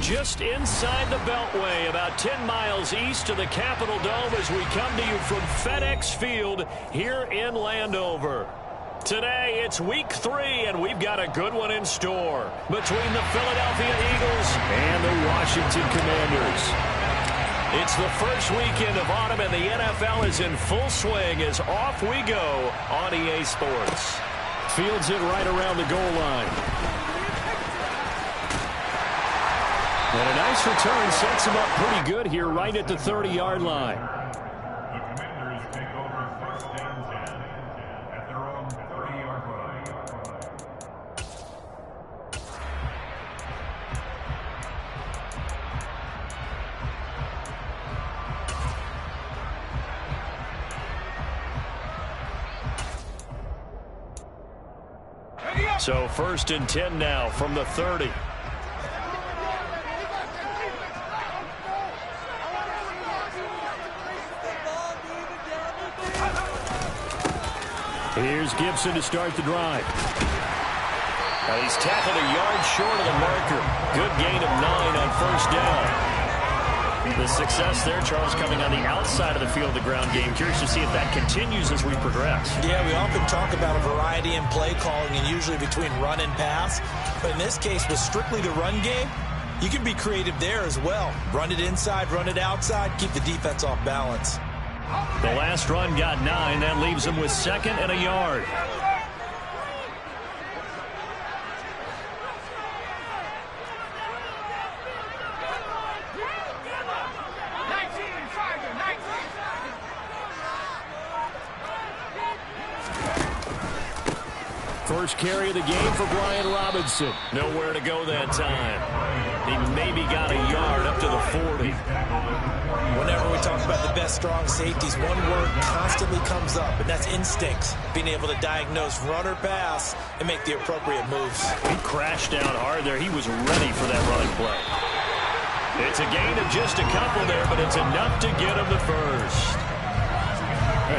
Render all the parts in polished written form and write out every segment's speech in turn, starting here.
just inside the Beltway, about 10 miles east of the Capitol Dome as we come to you from FedEx Field here in Landover. Today, it's week 3, and we've got a good one in store between the Philadelphia Eagles and the Washington Commanders. It's the first weekend of autumn, and the NFL is in full swing as off we go on EA Sports. Fields it right around the goal line. And a nice return sets him up pretty good here right at the 30-yard line. The Commanders take over first and 10 at their own 30-yard line. So first and 10 now from the 30. Here's Gibson to start the drive. Now he's tackled a yard short of the marker. Good gain of 9 on first down. The success there, Charles, coming on the outside of the field, the ground game. Curious to see if that continues as we progress. Yeah, we often talk about a variety in play calling and usually between run and pass. But in this case, with strictly the run game, you can be creative there as well. Run it inside, run it outside, keep the defense off balance. The last run got 9. That leaves him with 2nd and a yard. First carry of the game for Brian Robinson. Nowhere to go that time. He maybe got a yard up to the 40. Whenever we talk about the best strong safeties, one word constantly comes up, and that's instincts. Being able to diagnose run or pass and make the appropriate moves. He crashed down hard there. He was ready for that running play. It's a gain of just a couple there, but it's enough to get him the first.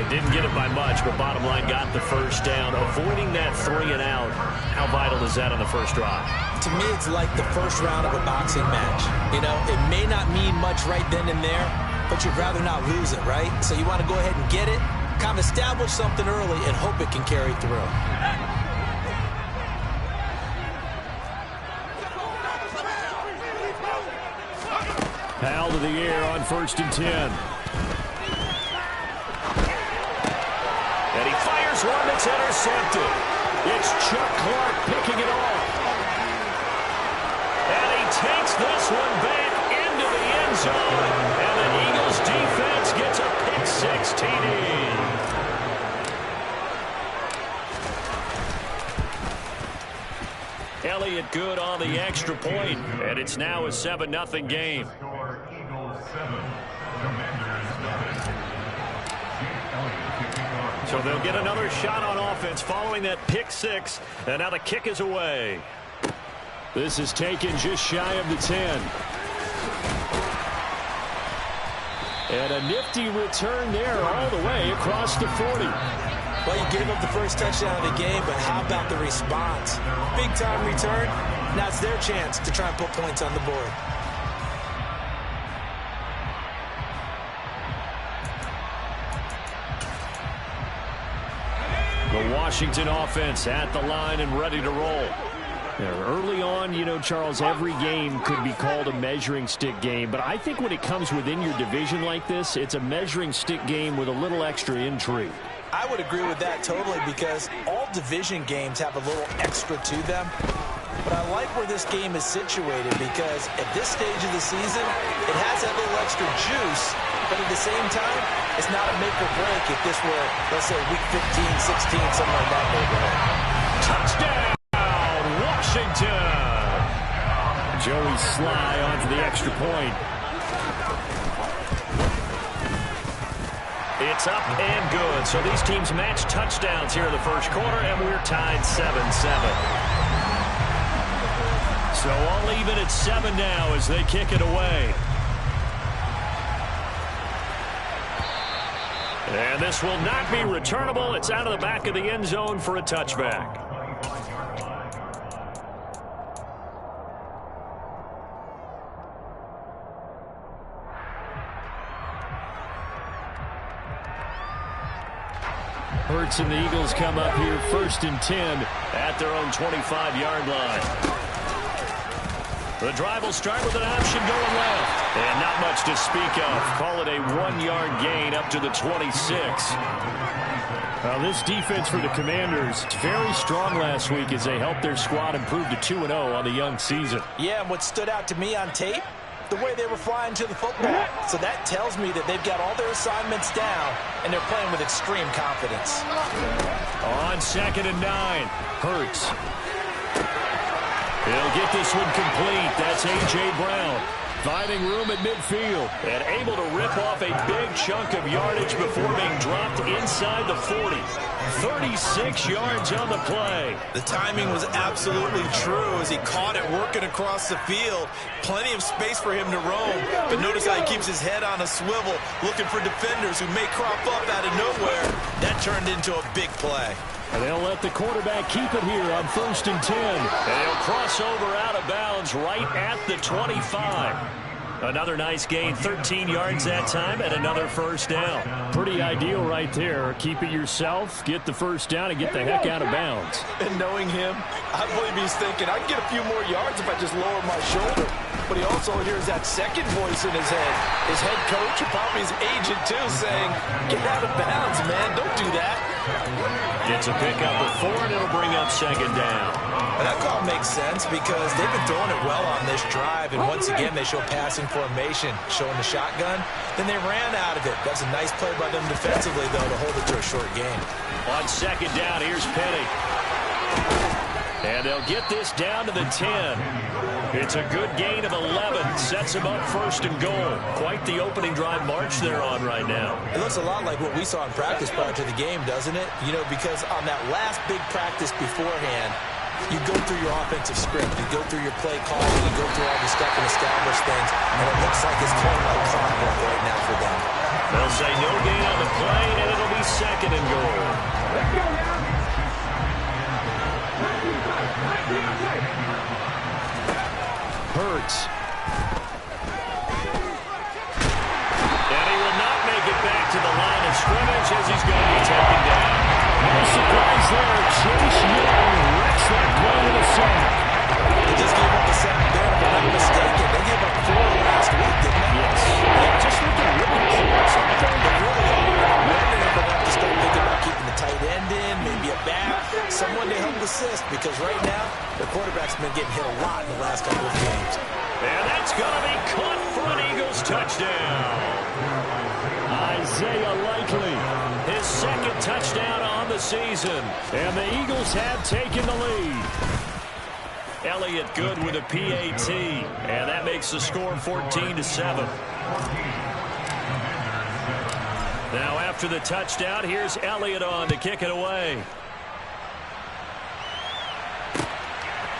Didn't get it by much, but bottom line got the first down. Avoiding that 3 and out. How vital is that on the first drive? To me, it's like the first round of a boxing match. You know, it may not mean much right then and there, but you'd rather not lose it, right? So you want to go ahead and get it, kind of establish something early, and hope it can carry through. Powell to the air on first and 10. And he fires one that's intercepted. It's Chuck Clark picking it off. And he takes this one back into the end zone. And the Eagles defense gets a pick-6 TD. Elliott good on the extra point. And it's now a 7-0 game. So they'll get another shot on offense following that pick-6, and now the kick is away. This is taken just shy of the 10. And a nifty return there all the way across the 40. Well, you gave up the first touchdown of the game, but how about the response? Big-time return. Now it's their chance to try and put points on the board. The Washington offense at the line and ready to roll. Early on, you know, Charles, every game could be called a measuring stick game. But I think when it comes within your division like this, it's a measuring stick game with a little extra intrigue. I would agree with that totally because all division games have a little extra to them. But I like where this game is situated because at this stage of the season, it has that little extra juice. But at the same time, it's not a make or break if this were, let's say, week 15, 16, somewhere in that neighborhood. Touchdown, Washington! Joey Sly on for the extra point. It's up and good. So these teams match touchdowns here in the first quarter, and we're tied 7-7. So all even at 7 now as they kick it away. And this will not be returnable. It's out of the back of the end zone for a touchback. Hurts and the Eagles come up here 1st and 10 at their own 25-yard line. The drive will start with an option going left. And not much to speak of. Call it a 1-yard gain up to the 26. Well, this defense for the Commanders is very strong last week as they helped their squad improve to 2-0 on the young season. Yeah, and what stood out to me on tape, the way they were flying to the football. So that tells me that they've got all their assignments down, and they're playing with extreme confidence. On 2nd and 9, Hurts. He'll get this one complete. That's A.J. Brown. Finding room at midfield and able to rip off a big chunk of yardage before being dropped inside the 40. 36 yards on the play. The timing was absolutely true as he caught it working across the field. Plenty of space for him to roam, but notice how he keeps his head on a swivel looking for defenders who may crop up out of nowhere. That turned into a big play. And they'll let the quarterback keep it here on 1st and 10. And he'll cross over out of bounds right at the 25. Another nice gain, 13 yards that time, and another first down. Pretty ideal right there. Keep it yourself, get the first down, and get the heck out of bounds. And knowing him, I believe he's thinking, I can get a few more yards if I just lower my shoulder. But he also hears that second voice in his head. His head coach, or probably his agent too, saying, get out of bounds, man, don't do that. Gets a pickup of 4, and it'll bring up 2nd down. And that call makes sense because they've been throwing it well on this drive, and once again they show passing formation, showing the shotgun. Then they ran out of it. That's a nice play by them defensively, though, to hold it to a short game. On 2nd down, here's Penny. And they'll get this down to the 10. It's a good gain of 11. Sets them up 1st and goal. Quite the opening drive march they're on right now. It looks a lot like what we saw in practice prior to the game, doesn't it? You know, because on that last big practice beforehand, you go through your offensive script, you go through your play calling, you go through all the stuff and establish things, and it looks like it's going like clockwork right now for them. They'll say no gain on the play, and it'll be 2nd and goal. Hurts. And he will not make it back to the line of scrimmage as he's going to be taken down. No surprise there. Chase Young wrecks that play with a sack. They just gave up a sack there, if I'm not mistaken. They gave up 4 last week, didn't they? Yes. They're just looking really close out there. They really are. Wondering if they'll have to start thinking about keeping the tight end in, maybe a back, someone to help assist, because right now, the quarterback's been getting hit a lot in the last couple of games. And that's going to be caught for an Eagles touchdown. Isaiah Likely, his 2nd touchdown on the season. And the Eagles have taken the lead. Elliott good with a PAT. And that makes the score 14-7. Now after the touchdown, here's Elliott on to kick it away.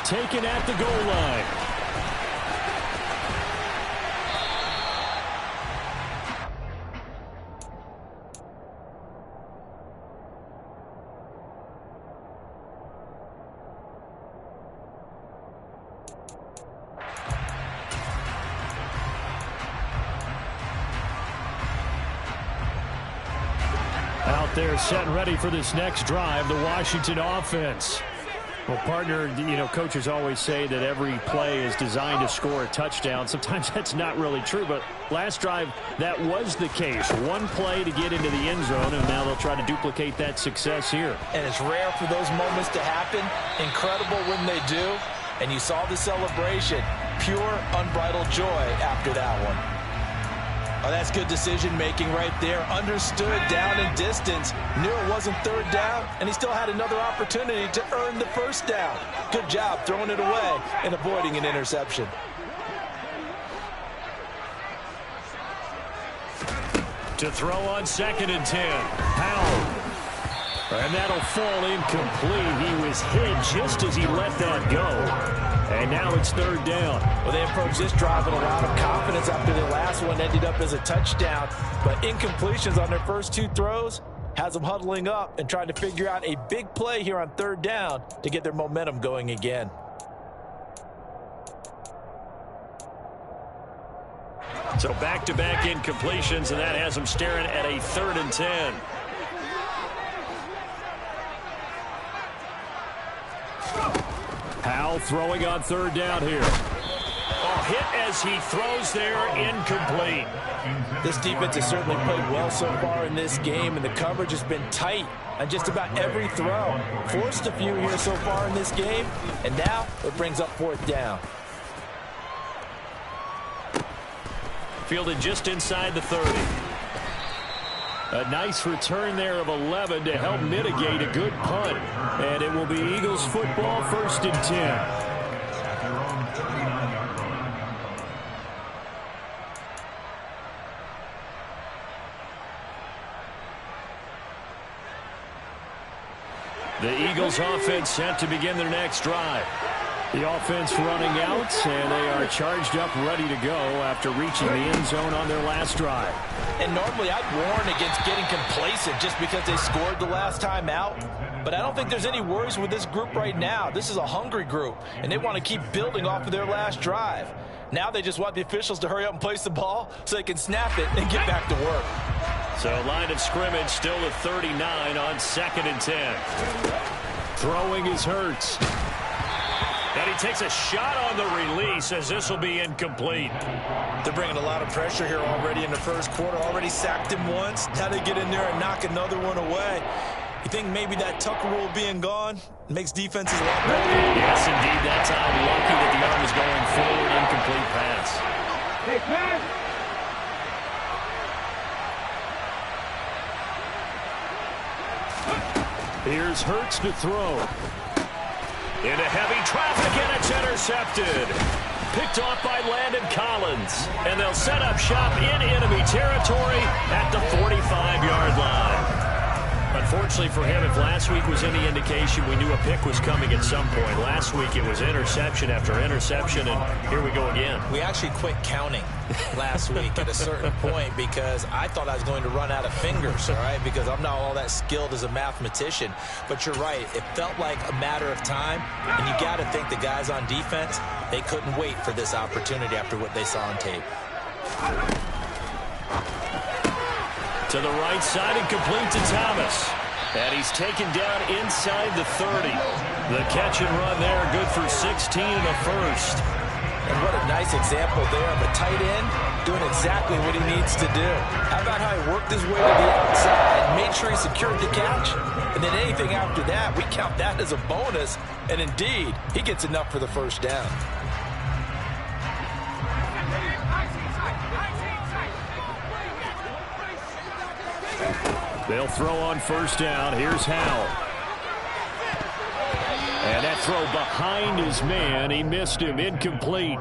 Taken at the goal line. Out there set and ready for this next drive, the Washington offense. Well, partner, you know, coaches always say that every play is designed to score a touchdown. Sometimes that's not really true, but last drive, that was the case. One play to get into the end zone, and now they'll try to duplicate that success here. And it's rare for those moments to happen. Incredible when they do. And you saw the celebration. Pure, unbridled joy after that one. Oh, that's good decision-making right there. Understood down and distance. Knew it wasn't 3rd down, and he still had another opportunity to earn the 1st down. Good job throwing it away and avoiding an interception. To throw on 2nd and 10. Powell. And that'll fall incomplete. He was hit just as he let that go. And now it's 3rd down. Well, they approached this drive with a lot of confidence after the last one ended up as a touchdown. But incompletions on their first 2 throws has them huddling up and trying to figure out a big play here on 3rd down to get their momentum going again. So back-to-back incompletions, and that has them staring at a 3rd and 10. Bell throwing on third down here. Oh, hit as he throws there, incomplete. This defense has certainly played well so far in this game, and the coverage has been tight on just about every throw. Forced a few here so far in this game, and now it brings up fourth down. Fielded just inside the 30. A nice return there of 11 to help mitigate a good punt. And it will be Eagles football, 1st and 10. The Eagles offense set to begin their next drive. The offense running out, and they are charged up, ready to go after reaching the end zone on their last drive. And normally I'd warn against getting complacent just because they scored the last time out. But I don't think there's any worries with this group right now. This is a hungry group, and they want to keep building off of their last drive. Now they just want the officials to hurry up and place the ball so they can snap it and get back to work. So line of scrimmage still at 39 on 2nd and 10. Throwing is Hurts. And he takes a shot on the release as this will be incomplete. They're bringing a lot of pressure here already in the first quarter. Already sacked him once. Now they get in there and knock another one away. You think maybe that Tucker rule being gone makes defenses a lot better? Yes, indeed. That time, lucky that the arm is going forward. Incomplete pass. Hey, pass! Here's Hurts to throw. Into heavy traffic, and it's intercepted. Picked off by Landon Collins. And they'll set up shop in enemy territory at the 45-yard line. Unfortunately for him, if last week was any indication, we knew a pick was coming at some point. Last week it was interception after interception, and here we go again. We actually quit counting last week at a certain point because I thought I was going to run out of fingers, all right, because I'm not all that skilled as a mathematician. But you're right. It felt like a matter of time, and you got to think the guys on defense, they couldn't wait for this opportunity after what they saw on tape. To the right side and complete to Thomas. And he's taken down inside the 30. The catch and run there, good for 16 and a first. And what a nice example there of a tight end doing exactly what he needs to do. How about how he worked his way to the outside, made sure he secured the catch, and then anything after that, we count that as a bonus. And indeed, he gets enough for the first down. They'll throw on first down. Here's Howell. And that throw behind his man. He missed him. Incomplete.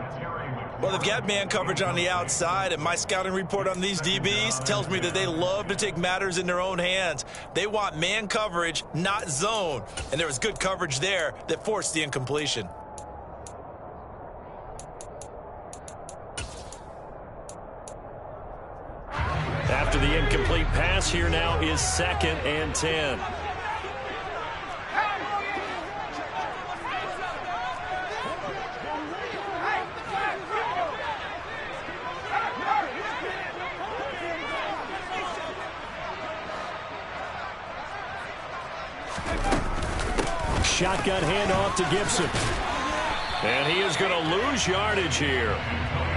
Well, they've got man coverage on the outside, and my scouting report on these DBs tells me that they love to take matters in their own hands. They want man coverage, not zone. And there was good coverage there that forced the incompletion. After the incomplete pass, here now is 2nd and 10. Shotgun handoff to Gibson. And he is going to lose yardage here.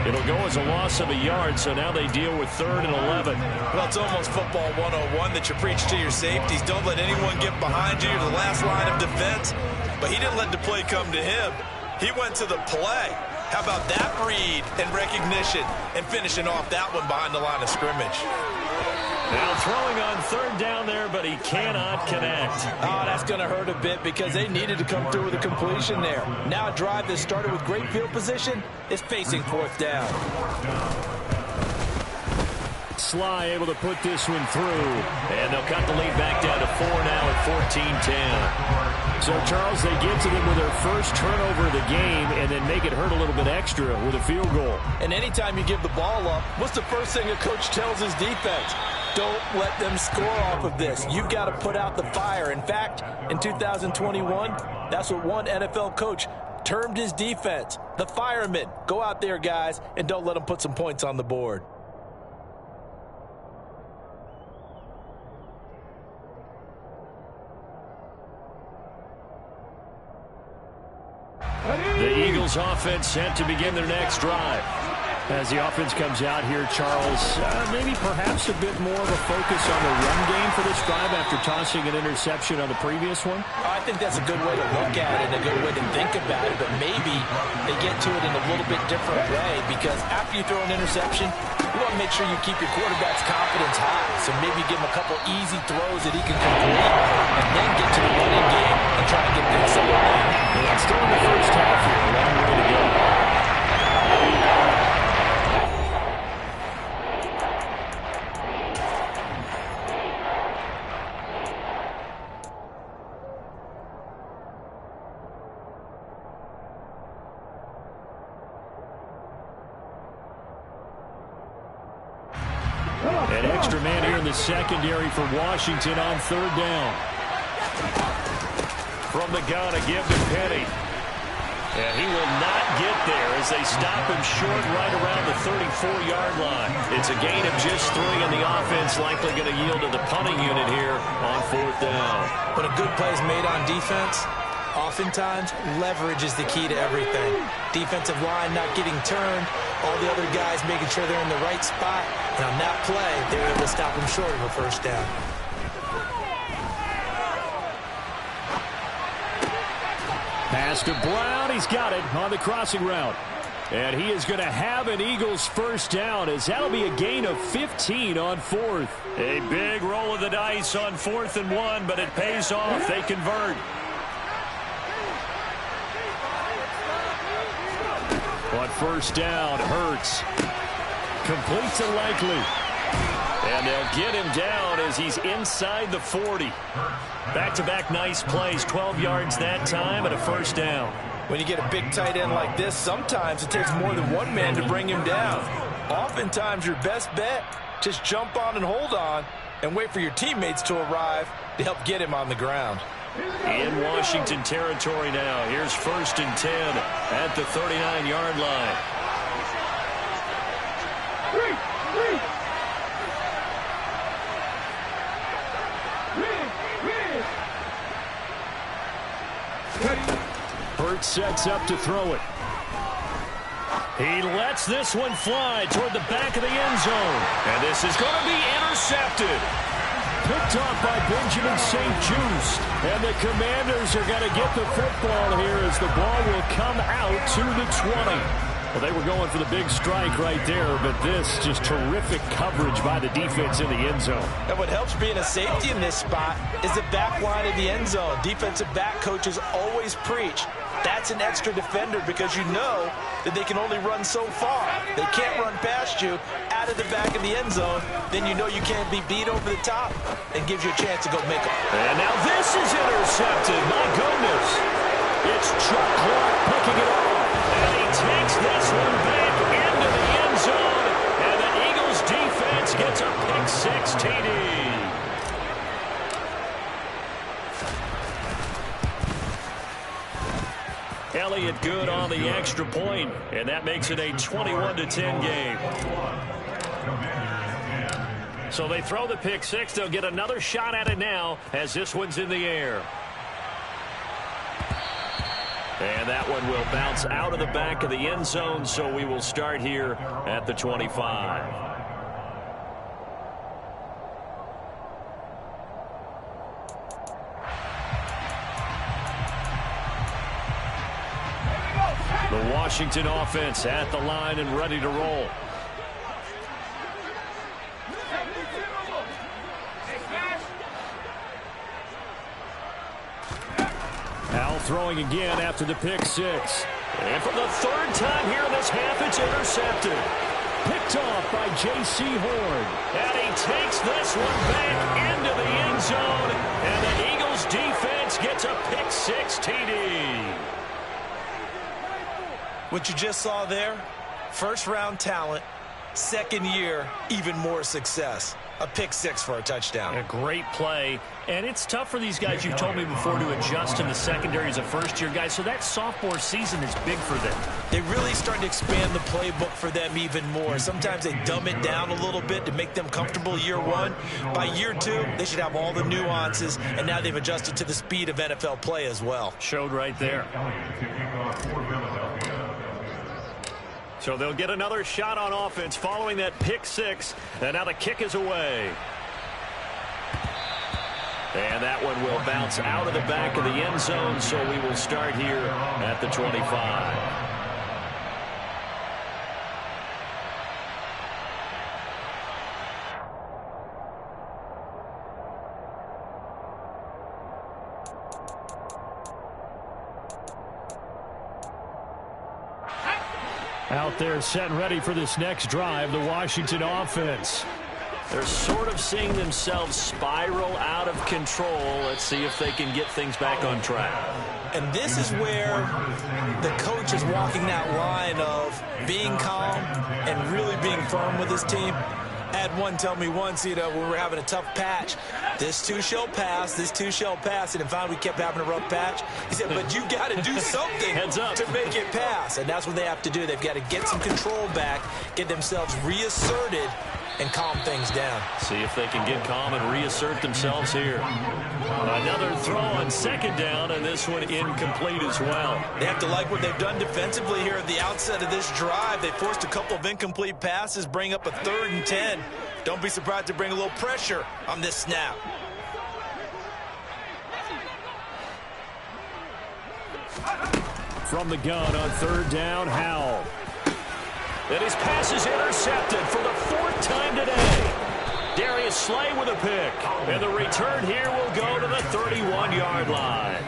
It'll go as a loss of a yard, so now they deal with 3rd and 11. Well, it's almost football 101 that you preach to your safeties. Don't let anyone get behind you. You're the last line of defense. But he didn't let the play come to him. He went to the play. How about that read and recognition and finishing off that one behind the line of scrimmage? Now throwing on 3rd down there, but he cannot connect. Oh, that's going to hurt a bit because they needed to come through with a completion there. Now a drive that started with great field position is facing 4th down. Sly able to put this one through. And they'll cut the lead back down to 4 now at 14-10. So, Charles, they get to them with their first turnover of the game and then make it hurt a little bit extra with a field goal. And anytime you give the ball up, what's the first thing a coach tells his defense? Don't let them score off of this. You've got to put out the fire. In fact, in 2021, that's what one NFL coach termed his defense. The firemen. Go out there, guys, and don't let them put some points on the board. Ready? Eagles offense set to begin their next drive. As the offense comes out here, Charles, maybe perhaps a bit more of a focus on the run game for this drive after tossing an interception on the previous one? I think that's a good way to look at it and a good way to think about it, but maybe they get to it in a little bit different way because after you throw an interception, you want to make sure you keep your quarterback's confidence high. So maybe give him a couple easy throws that he can complete and then get to the running game and try to get things settled down. Well, it's still in the first half here. A long way to go. An extra man here in the secondary for Washington on third down. From the gun, a give to Petty. And he will not get there as they stop him short right around the 34-yard line. It's a gain of just 3, and the offense likely going to yield to the punting unit here on fourth down. When a good play is made on defense, oftentimes leverage is the key to everything. Defensive line not getting turned, all the other guys making sure they're in the right spot. And on that play, they were able to stop him short of a first down. Pass to Brown. He's got it on the crossing route. And he is going to have an Eagles first down as that'll be a gain of 15 on fourth. A big roll of the dice on 4th and 1, but it pays off. They convert. On first down, Hurts. Complete to Likely. And they'll get him down as he's inside the 40. Back-to-back nice plays, 12 yards that time and a first down. When you get a big tight end like this, sometimes it takes more than one man to bring him down. Oftentimes, your best bet, just jump on and hold on and wait for your teammates to arrive to help get him on the ground. In Washington territory now. Here's 1st and 10 at the 39-yard line. Hurts sets up to throw it. He lets this one fly toward the back of the end zone. And this is going to be intercepted. Picked off by Benjamin St. Juste. And the Commanders are going to get the football here as the ball will come out to the 20. Well, they were going for the big strike right there, but this just terrific coverage by the defense in the end zone. And what helps being a safety in this spot is the back line of the end zone. Defensive back coaches always preach. That's an extra defender because you know that they can only run so far. They can't run past you out of the back of the end zone. Then you know you can't be beat over the top and gives you a chance to go make it. And now this is intercepted. My goodness. It's Chuck Clark picking it off. And he takes this one back into the end zone. And the Eagles defense gets a pick-6 TD. Elliott good on the extra point, and that makes it a 21-10 game. So they throw the pick-6. They'll get another shot at it now as this one's in the air. And that one will bounce out of the back of the end zone, so we will start here at the 25. The Washington offense at the line and ready to roll. Al throwing again after the pick-6. And for the third time here in this half, it's intercepted. Picked off by J.C. Horn. And he takes this one back into the end zone. And the Eagles defense gets a pick-6 TD. What you just saw there, first-round talent, second year, even more success. A pick-6 for a touchdown. A great play. And it's tough for these guys, you've told me before, to adjust in the secondary as a first-year guy. So that sophomore season is big for them. They really start to expand the playbook for them even more. Sometimes they dumb it down a little bit to make them comfortable year one. By year two, they should have all the nuances, and now they've adjusted to the speed of NFL play as well. Showed right there. Elliott to kick off for Philadelphia. So they'll get another shot on offense following that pick six. And now the kick is away. And that one will bounce out of the back of the end zone, so we will start here at the 25. Out there set and ready for this next drive, the Washington offense. They're sort of seeing themselves spiral out of control. Let's see if they can get things back on track. And this is where the coach is walking that line of being calm and really being firm with his team. I had one tell me once, when we were having a tough patch, this too shall pass, this too shall pass, and finally we kept having a rough patch. He said, but you got to do something to make it pass, and that's what they have to do. They've got to get some control back, get themselves reasserted, and calm things down. See if they can get calm and reassert themselves here. Another throw on second down, and this one incomplete as well. They have to like what they've done defensively here at the outset of this drive. They forced a couple of incomplete passes, bring up a 3rd and 10. Don't be surprised to bring a little pressure on this snap. From the gun on 3rd down, Howell. And his pass is intercepted for the 4th time today. Darius Slay with a pick. And the return here will go to the 31-yard line.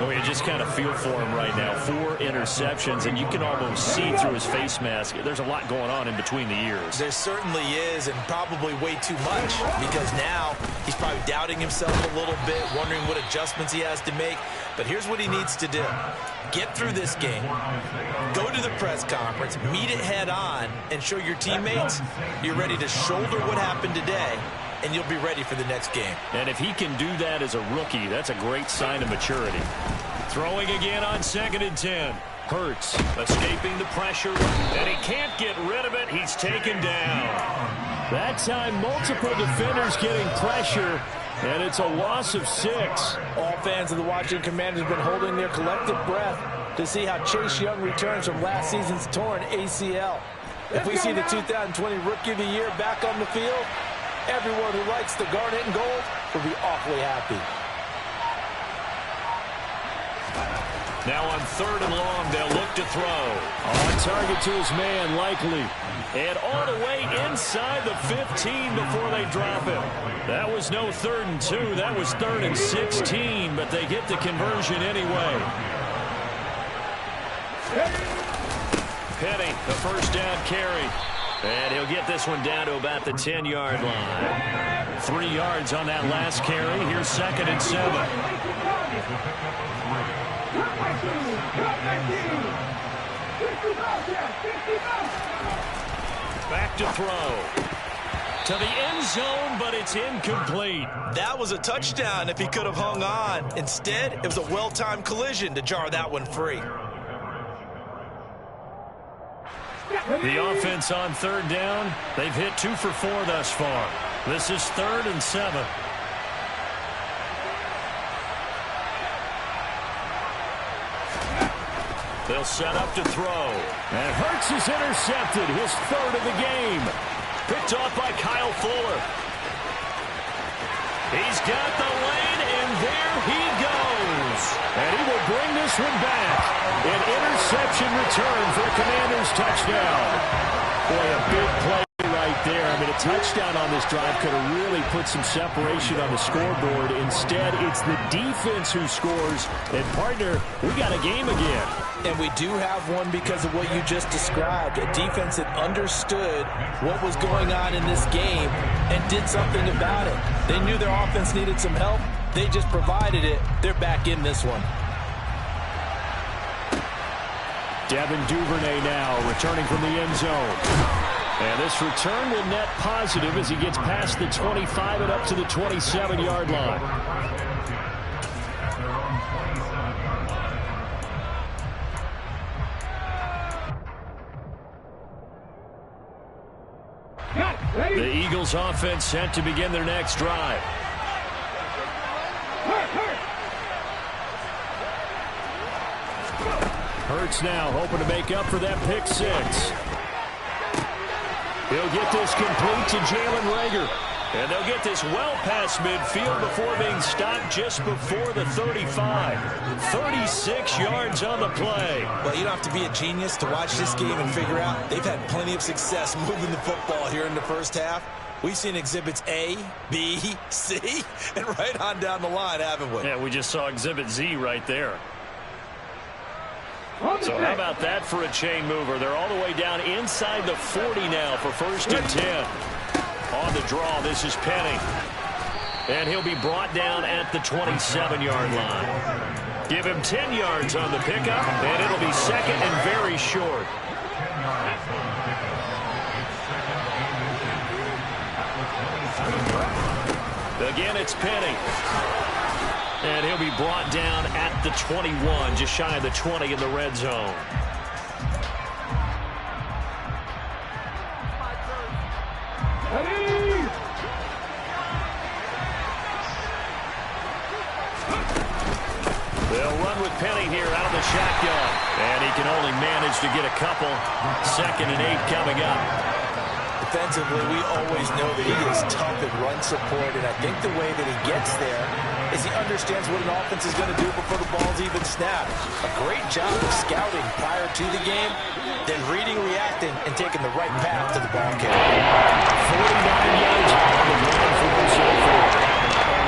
Oh, you just kind of feel for him right now. 4 interceptions, and you can almost see through his face mask. There's a lot going on in between the ears. There certainly is, and probably way too much, because now he's probably doubting himself a little bit, wondering what adjustments he has to make. But here's what he needs to do. Get through this game, go to the press conference, meet it head on, and show your teammates you're ready to shoulder what happened today, and you'll be ready for the next game. And if he can do that as a rookie, that's a great sign of maturity. Throwing again on 2nd and 10. Hurts escaping the pressure, and he can't get rid of it. He's taken down. That time, multiple defenders getting pressure, and it's a loss of 6. All fans of the Washington Commanders have been holding their collective breath to see how Chase Young returns from last season's torn ACL. If we see the 2020 Rookie of the Year back on the field, everyone who likes the garnet and gold will be awfully happy. Now on 3rd and long, they'll look to throw. On target to his man, Likely. And all the way inside the 15 before they drop him. That was no 3rd and 2. That was 3rd and 16, but they get the conversion anyway. Penny, the first down carry. And he'll get this one down to about the 10-yard line. 3 yards on that last carry. Here's 2nd and 7. Back to throw. To the end zone, but it's incomplete. That was a touchdown if he could have hung on. Instead, it was a well-timed collision to jar that one free. The offense on 3rd down, they've hit 2 for 4 thus far. This is 3rd and 7. They'll set up to throw. And Hurts is intercepted, his 3rd of the game. Picked off by Kyle Fuller. He's got the lane, and there he goes. And he will bring this one back. An interception return for a Commanders touchdown. Boy, a big play right there. I mean, a touchdown on this drive could have really put some separation on the scoreboard. Instead, it's the defense who scores. And, partner, we got a game again. And we do have one because of what you just described. A defense that understood what was going on in this game and did something about it. They knew their offense needed some help. They just provided it. They're back in this one. Devin Duvernay now returning from the end zone. And this return will net positive as he gets past the 25 and up to the 27-yard line. The Eagles offense set to begin their next drive. Hurts now hoping to make up for that pick six. He'll get this complete to Jalen Reagor. And they'll get this well past midfield before being stopped just before the 35. 36 yards on the play. Well, you don't have to be a genius to watch this game and figure out they've had plenty of success moving the football here in the first half. We've seen exhibits A, B, C, and right on down the line, haven't we? Yeah, we just saw exhibit Z right there. So how about that for a chain mover? They're all the way down inside the 40 now for 1st and 10. On the draw, this is Penny. And he'll be brought down at the 27-yard line. Give him 10 yards on the pickup, and it'll be 2nd and very short. Again, it's Penny. And he'll be brought down at the 21, just shy of the 20 in the red zone. They'll run with Penny here out of the shotgun. And he can only manage to get a couple. 2nd and 8 coming up. Defensively, we always know that he is tough in run support, and I think the way that he gets there is he understands what an offense is going to do before the ball's even snapped. A great job of scouting prior to the game, then reading, reacting, and taking the right path to the ball carrier. 49 yards on the ground for him so far.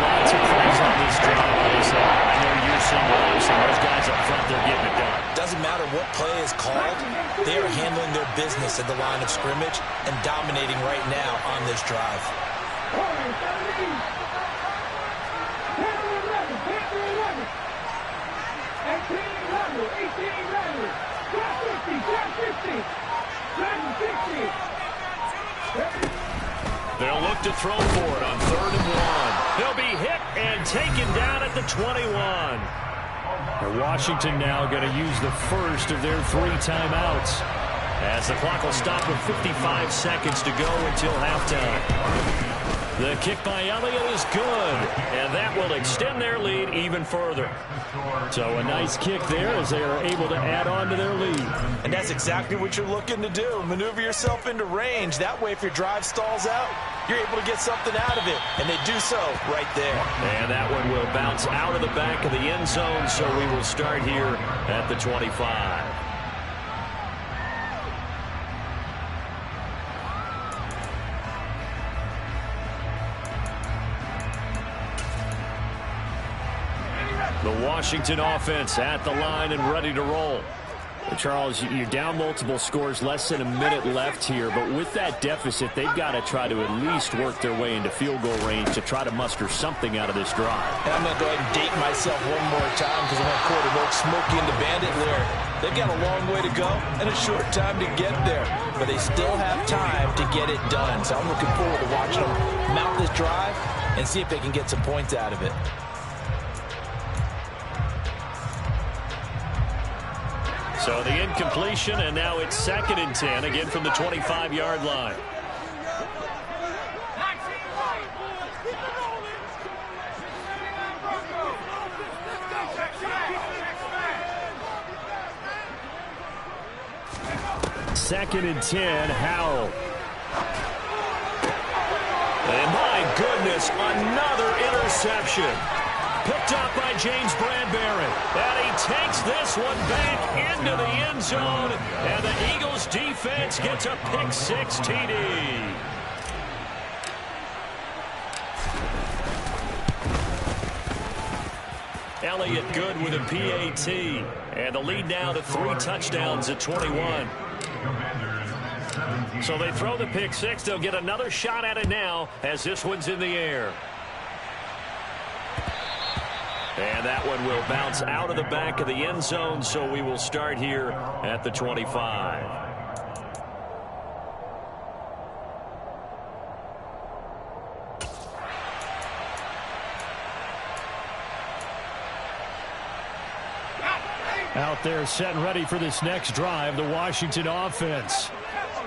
Lots of plays on this drive, obviously. I know you're seeing those guys up front, they're getting it done. Doesn't matter what play is called, they are handling their business at the line of scrimmage and dominating right now on this drive. They'll look to throw for it on 3rd and 1. He'll be hit and taken down at the 21. And Washington now going to use the first of their 3 timeouts, as the clock will stop with 55 seconds to go until halftime. The kick by Elliott is good, and that will extend their lead even further. So a nice kick there as they are able to add on to their lead. And that's exactly what you're looking to do. Maneuver yourself into range. That way, if your drive stalls out, you're able to get something out of it. And they do so right there. And that one will bounce out of the back of the end zone, so we will start here at the 25. The Washington offense at the line and ready to roll. Charles, you're down multiple scores, less than a minute left here, but with that deficit, they've got to try to at least work their way into field goal range to try to muster something out of this drive. And I'm going to go ahead and date myself one more time because I'm going to quote an old Smokey and the Bandit lyric. They've got a long way to go and a short time to get there, but they still have time to get it done. So I'm looking forward to watching them mount this drive and see if they can get some points out of it. So the incompletion, and now it's 2nd and 10, again from the 25-yard line. Second and 10, Howell. And my goodness, another interception. Picked up by James Bradbury. And he takes this one back into the end zone. And the Eagles defense gets a pick 6 TD. Elliott good with a PAT. And the lead now to 3 touchdowns at 21. So they throw the pick 6. They'll get another shot at it now as this one's in the air. And that one will bounce out of the back of the end zone, so we will start here at the 25. Out there set and ready for this next drive, the Washington offense.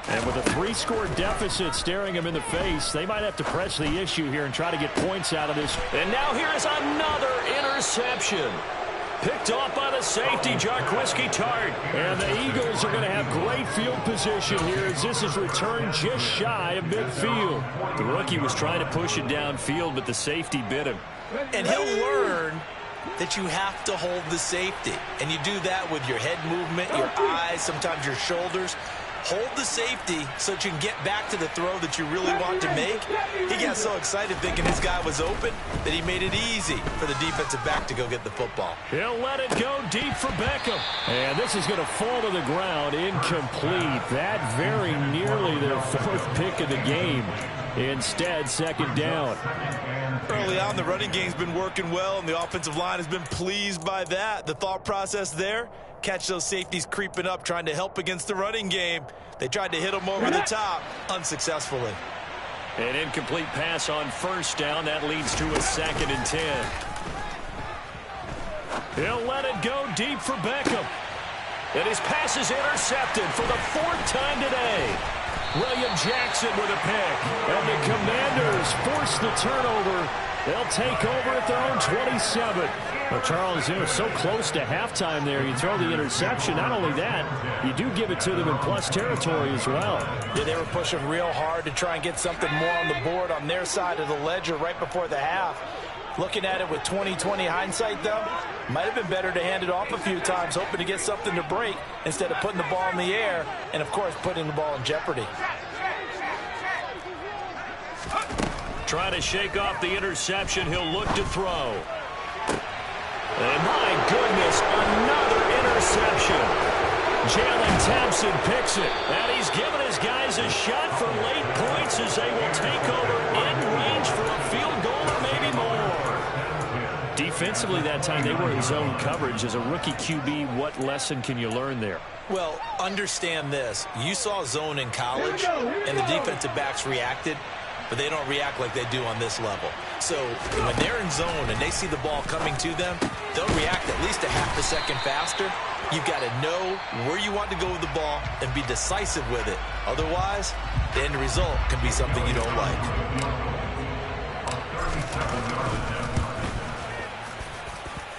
And with a 3-score deficit staring them in the face, they might have to press the issue here and try to get points out of this. And now here is another interception. Picked off by the safety, Jarquiski Tart. And the Eagles are going to have great field position here as this is returned just shy of midfield. The rookie was trying to push it downfield, but the safety bit him. And he'll learn that you have to hold the safety. And you do that with your head movement, your eyes, sometimes your shoulders. Hold the safety so that you can get back to the throw that you really want to make. He got so excited thinking his guy was open that he made it easy for the defensive back to go get the football. He'll let it go deep for Beckham. And this is going to fall to the ground incomplete. That very nearly their fourth pick of the game. Instead, second down. Early on, the running game's been working well, and the offensive line has been pleased by that. The thought process there, catch those safeties creeping up, trying to help against the running game. They tried to hit them over the top, unsuccessfully. An incomplete pass on first down. That leads to a 2nd and 10. He'll let it go deep for Beckham. And his pass is intercepted for the 4th time today. William Jackson with a pick. And the Commanders force the turnover. They'll take over at their own 27. Well, Charles, they were so close to halftime there. You throw the interception. Not only that, you do give it to them in plus territory as well. Yeah, they were pushing real hard to try and get something more on the board on their side of the ledger right before the half. Looking at it with 20/20 hindsight, though, might have been better to hand it off a few times, hoping to get something to break instead of putting the ball in the air and, of course, putting the ball in jeopardy. Trying to shake off the interception. He'll look to throw. And my goodness, another interception. Jalen Thompson picks it. And he's given his guys a shot for late points as they will take over in range for a field goal or maybe more. Defensively that time, they were in zone coverage. As a rookie QB, what lesson can you learn there? Well, understand this. You saw zone in college, and the defensive backs reacted, but they don't react like they do on this level. So when they're in zone and they see the ball coming to them, they'll react at least a half a second faster. You've got to know where you want to go with the ball and be decisive with it. Otherwise, the end result can be something you don't like.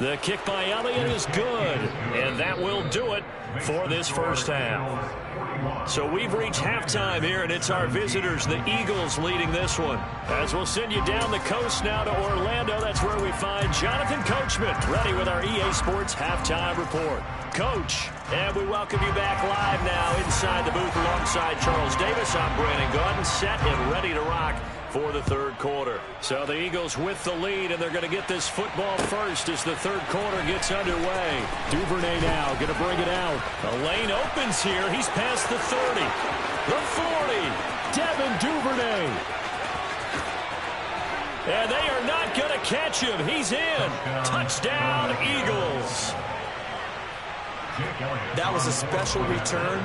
The kick by Elliott is good, and that will do it for this first half. So we've reached halftime here, and it's our visitors, the Eagles, leading this one. As we'll send you down the coast now to Orlando, that's where we find Jonathan Coachman, ready with our EA Sports Halftime Report. Coach, and we welcome you back live now inside the booth alongside Charles Davis. I'm Brandon Gaudin, set and ready to rock for the third quarter. So the Eagles with the lead, and they're going to get this football first as the third quarter gets underway. Duvernay now going to bring it out. The lane opens here. He's past the 30, the 40. Devin Duvernay. And they are not going to catch him. He's in. Touchdown, Eagles. That was a special return,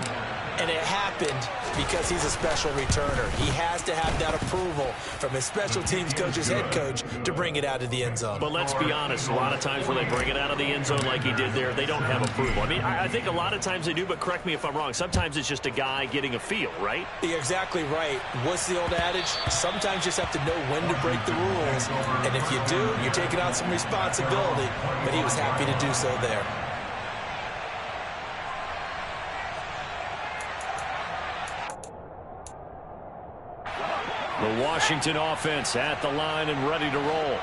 and it happened because he's a special returner. He has to have that approval from his special teams coach's head coach to bring it out of the end zone. But let's be honest, a lot of times when they bring it out of the end zone like he did there, they don't have approval. I mean, I think a lot of times they do, but correct me if I'm wrong. Sometimes it's just a guy getting a feel, right? You're exactly right. What's the old adage? Sometimes you just have to know when to break the rules. And if you do, you're taking on some responsibility. But he was happy to do so there. The Washington offense at the line and ready to roll.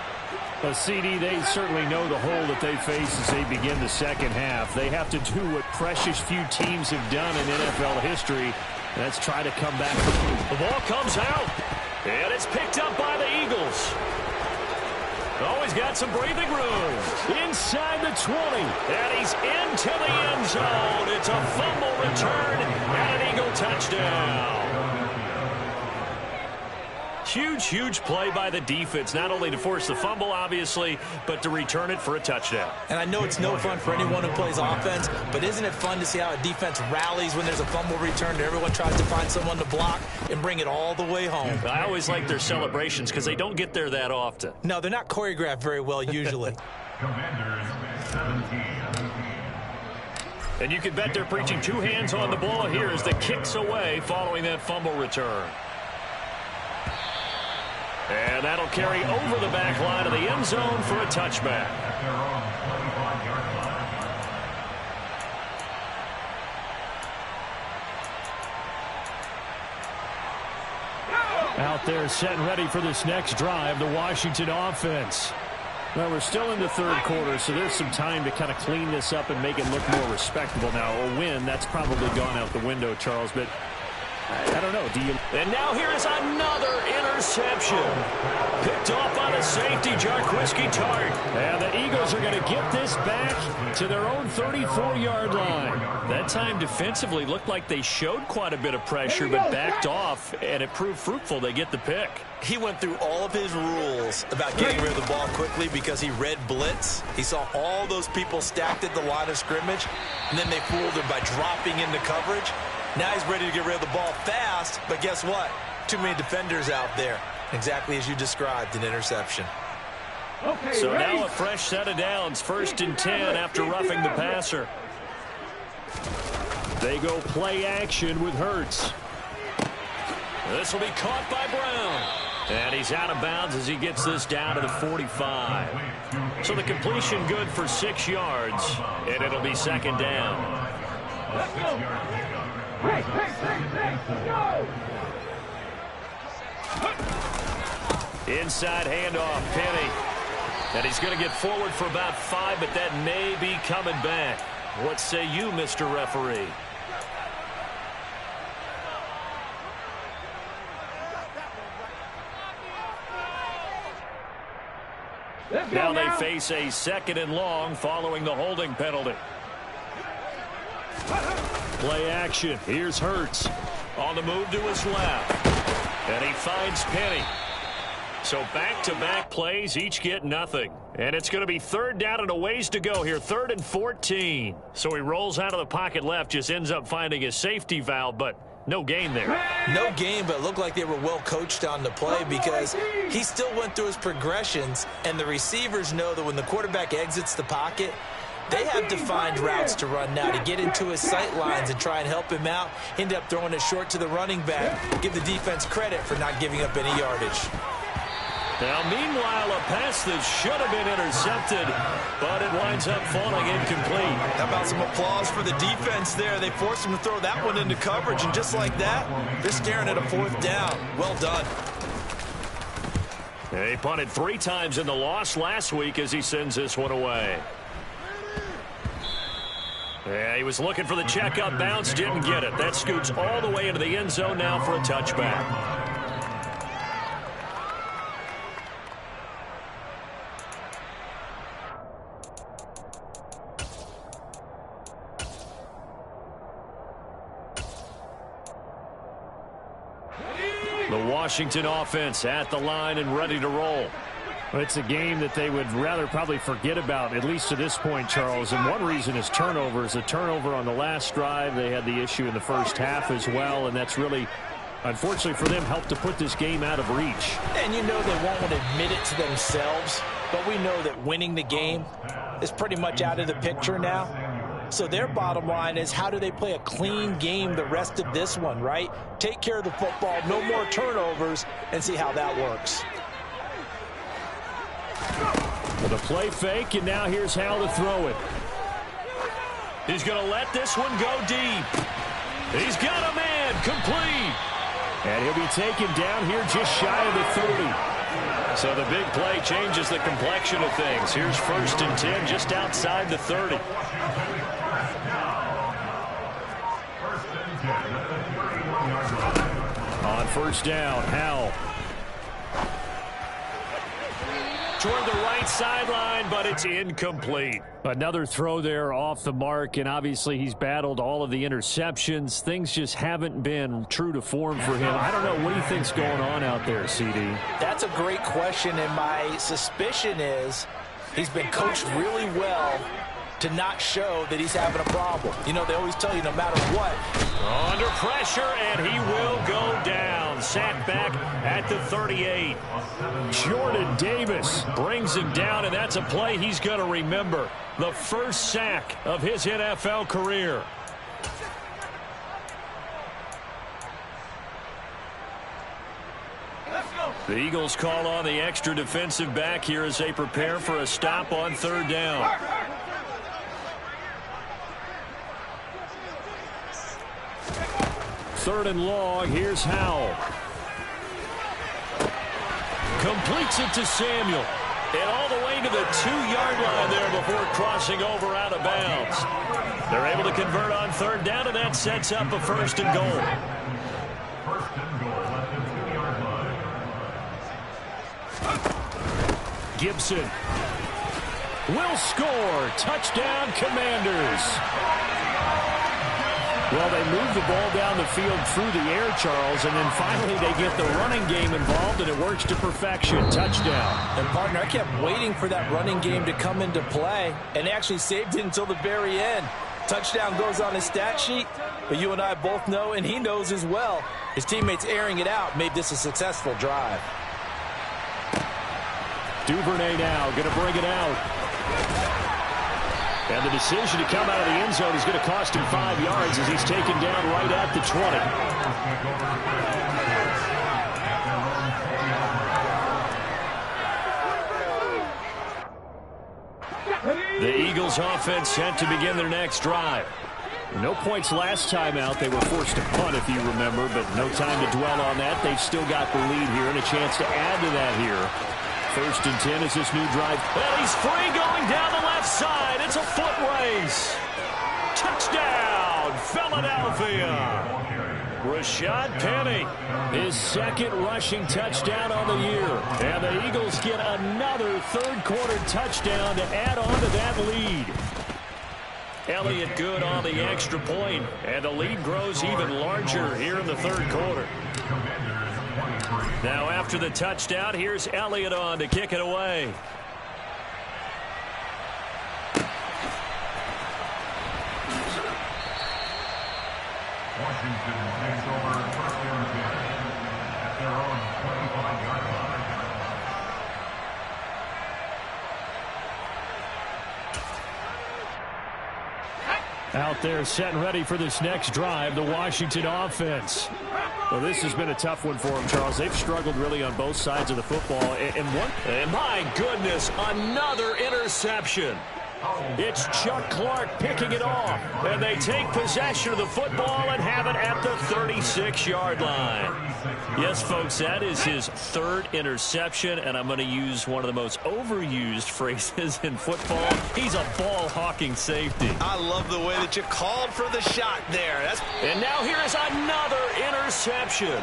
A CD, they certainly know the hole that they face as they begin the second half. They have to do what precious few teams have done in NFL history. That's try to come back. The ball comes out, and it's picked up by the Eagles. Always got some breathing room. Inside the 20. And he's into the end zone. It's a fumble return and an Eagle touchdown. Huge, huge play by the defense, not only to force the fumble, obviously, but to return it for a touchdown. And I know it's no fun for anyone who plays offense, but isn't it fun to see how a defense rallies when there's a fumble return and everyone tries to find someone to block and bring it all the way home? I always like their celebrations because they don't get there that often. No, they're not choreographed very well usually. Commanders 17. And you can bet they're preaching two hands on the ball here as the kick's away following that fumble return. And that'll carry over the back line of the end zone for a touchback. Out there set and ready for this next drive, the Washington offense. Well, we're still in the third quarter, so there's some time to kind of clean this up and make it look more respectable now. A win, that's probably gone out the window, Charles, but I don't know. Do you? And now here is another interception. Picked off on a safety, Jarquiski Tart. And the Eagles are going to get this back to their own 34-yard line. That time defensively looked like they showed quite a bit of pressure but backed off, and it proved fruitful. They get the pick. He went through all of his rules about getting rid of the ball quickly because he read blitz. He saw all those people stacked at the line of scrimmage, and then they fooled him by dropping into coverage. Now he's ready to get rid of the ball fast, but guess what? Too many defenders out there. Exactly as you described, an interception. Okay, so ready. Now a fresh set of downs, 1st and 10 after roughing the passer. They go play action with Hurts. This will be caught by Brown. And he's out of bounds as he gets this down to the 45. So the completion good for 6 yards, and it'll be 2nd down. Let's go. Hey, go! Inside handoff, Penny. And he's going to get forward for about 5, but that may be coming back. What say you, Mr. Referee? Now they face a 2nd and long following the holding penalty. Play action. Here's Hurts. On the move to his left. And he finds Penny. So back-to-back plays, each get nothing. And it's going to be 3rd down and a ways to go here. 3rd and 14. So he rolls out of the pocket left, just ends up finding a safety valve, but no gain there. No gain, but it looked like they were well coached on the play because he still went through his progressions, and the receivers know that when the quarterback exits the pocket, they have defined routes to run now to get into his sight lines and try and help him out. End up throwing it short to the running back. Give the defense credit for not giving up any yardage. Now, meanwhile, a pass that should have been intercepted, but it winds up falling incomplete. How about some applause for the defense there? They forced him to throw that one into coverage, and just like that, they're staring at a 4th down. Well done. He punted 3 times in the loss last week as he sends this one away. Yeah, he was looking for the checkup bounce, didn't get it. That scoots all the way into the end zone now for a touchback. The Washington offense at the line and ready to roll. It's a game that they would rather probably forget about, at least to this point, Charles. And one reason is turnovers. A turnover on the last drive. They had the issue in the first half as well, and that's really, unfortunately for them, helped to put this game out of reach. And you know they won't admit it to themselves, but we know that winning the game is pretty much out of the picture now. So their bottom line is, how do they play a clean game the rest of this one, right? Take care of the football, no more turnovers, and see how that works. The play fake, and now here's Hal to throw it. He's going to let this one go deep. He's got a man, complete. And he'll be taken down here just shy of the 30. So the big play changes the complexion of things. Here's 1st and 10 just outside the 30. On 1st down, Hal. Toward the right sideline, but it's incomplete. Another throw there off the mark, and obviously he's battled all of the interceptions. Things just haven't been true to form for him. I don't know. What do you think's going on out there, CD? That's a great question, and my suspicion is he's been coached really well to not show that he's having a problem. You know, they always tell you no matter what. Under pressure, and he will go down. Sacked back at the 38. Jordan Davis brings him down, and that's a play he's going to remember. The first sack of his NFL career. The Eagles call on the extra defensive back here as they prepare for a stop on 3rd down. Third and long, here's Howell. Completes it to Samuel. And all the way to the 2-yard line there before crossing over out of bounds. They're able to convert on third down, and that sets up a first and goal. First and goal at the 2-yard line. Gibson will score. Touchdown, Commanders. Well, they move the ball down the field through the air, Charles, and then finally they get the running game involved, and it works to perfection. Touchdown. And, partner, I kept waiting for that running game to come into play, and actually saved it until the very end. Touchdown goes on his stat sheet, but you and I both know, and he knows as well, his teammates airing it out made this a successful drive. Duvernay now going to bring it out. And the decision to come out of the end zone is going to cost him 5 yards as he's taken down right at the 20. The Eagles offense set to begin their next drive. No points last time out. They were forced to punt, if you remember, but no time to dwell on that. They've still got the lead here and a chance to add to that here. First and 10 is this new drive. And he's free going down the left side. It's a foot race. Touchdown, Philadelphia. Rashad Penny, his second rushing touchdown on the year. And the Eagles get another third-quarter touchdown to add on to that lead. Elliott good on the extra point, and the lead grows even larger here in the third quarter. Now after the touchdown, here's Elliott on to kick it away. Washington takes over first and 10 at their own 25-yard line. Out there set and ready for this next drive, the Washington offense. Well, this has been a tough one for them, Charles. They've struggled really on both sides of the football. And my goodness, another interception. It's Chuck Clark picking it off. And they take possession of the football and have it at the 36-yard line. Yes, folks, that is his third interception, and I'm going to use one of the most overused phrases in football. He's a ball-hawking safety. I love the way that you called for the shot there. And now here's another interception.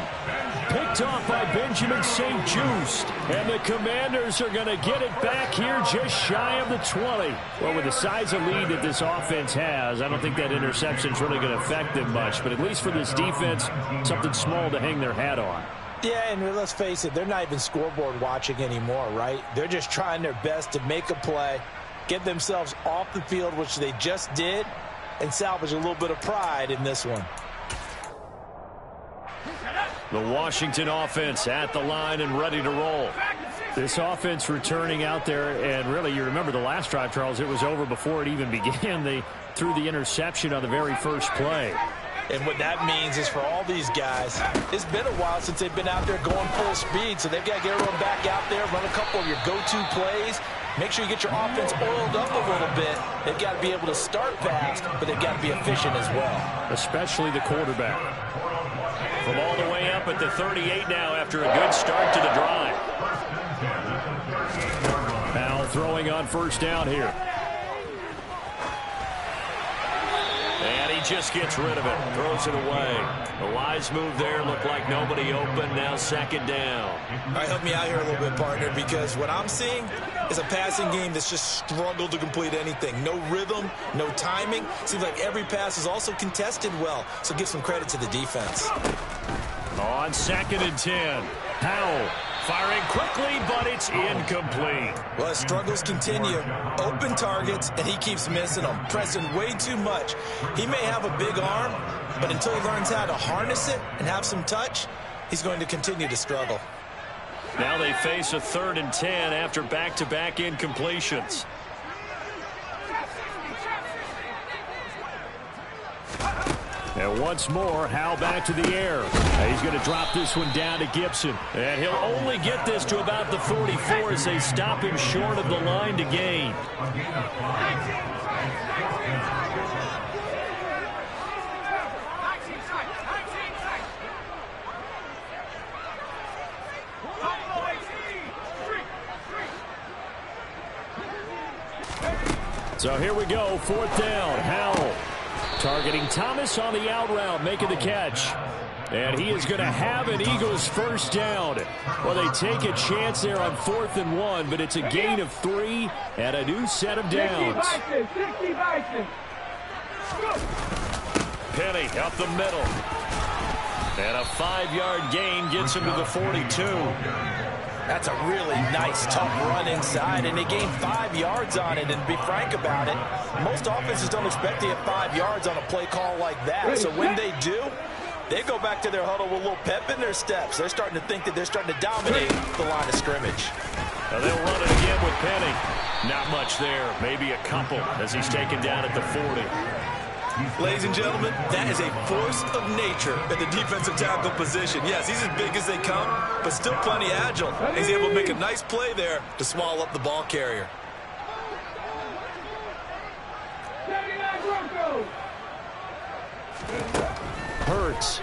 Picked off by Benjamin St. Just. And the Commanders are going to get it back here just shy of the 20. Well, with the size of lead that this offense has, I don't think that interception's really going to affect them much. But at least for this defense, something small to hang their hat on. Yeah, and let's face it, they're not even scoreboard watching anymore, right? They're just trying their best to make a play, get themselves off the field, which they just did, and salvage a little bit of pride in this one. The Washington offense at the line and ready to roll. This offense returning out there, and really, you remember the last drive, Charles, it was over before it even began. They threw the interception on the very first play. And what that means is for all these guys, it's been a while since they've been out there going full speed, so they've got to get everyone back out there, run a couple of your go-to plays, make sure you get your offense oiled up a little bit. They've got to be able to start fast, but they've got to be efficient as well. Especially the quarterback. From all the way up at the 38 now after a good start to the drive. Now throwing on first down here. And he just gets rid of it. Throws it away. A wise move there. Looked like nobody open. Now second down. All right, help me out here a little bit, partner, because what I'm seeing is a passing game that's just struggled to complete anything. No rhythm, no timing. Seems like every pass is also contested well, so give some credit to the defense. On second and 10. Powell firing quickly, but it's incomplete. Well, his struggles continue. Open targets, and he keeps missing them, pressing way too much. He may have a big arm, but until he learns how to harness it and have some touch, he's going to continue to struggle. Now they face a third and 10 after back-to-back incompletions. And once more, Howe back to the air. He's going to drop this one down to Gibson. And he'll only get this to about the 44 as they stop him short of the line to gain. So here we go, 4th down. Howell targeting Thomas on the out route, making the catch. And he is going to have an Eagles first down. Well, they take a chance there on 4th and 1, but it's a gain of 3 and a new set of downs. Penny up the middle. And a 5-yard gain gets him to the 42. That's a really nice, tough run inside, and they gained 5 yards on it. And to be frank about it, most offenses don't expect to get 5 yards on a play call like that. So when they do, they go back to their huddle with a little pep in their steps. They're starting to think that they're starting to dominate the line of scrimmage. Now they'll run it again with Penny. Not much there, maybe a couple as he's taken down at the 40. Ladies and gentlemen, that is a force of nature at the defensive tackle position. Yes, he's as big as they come, but still plenty agile. He's able to make a nice play there to swallow up the ball carrier. Hurts.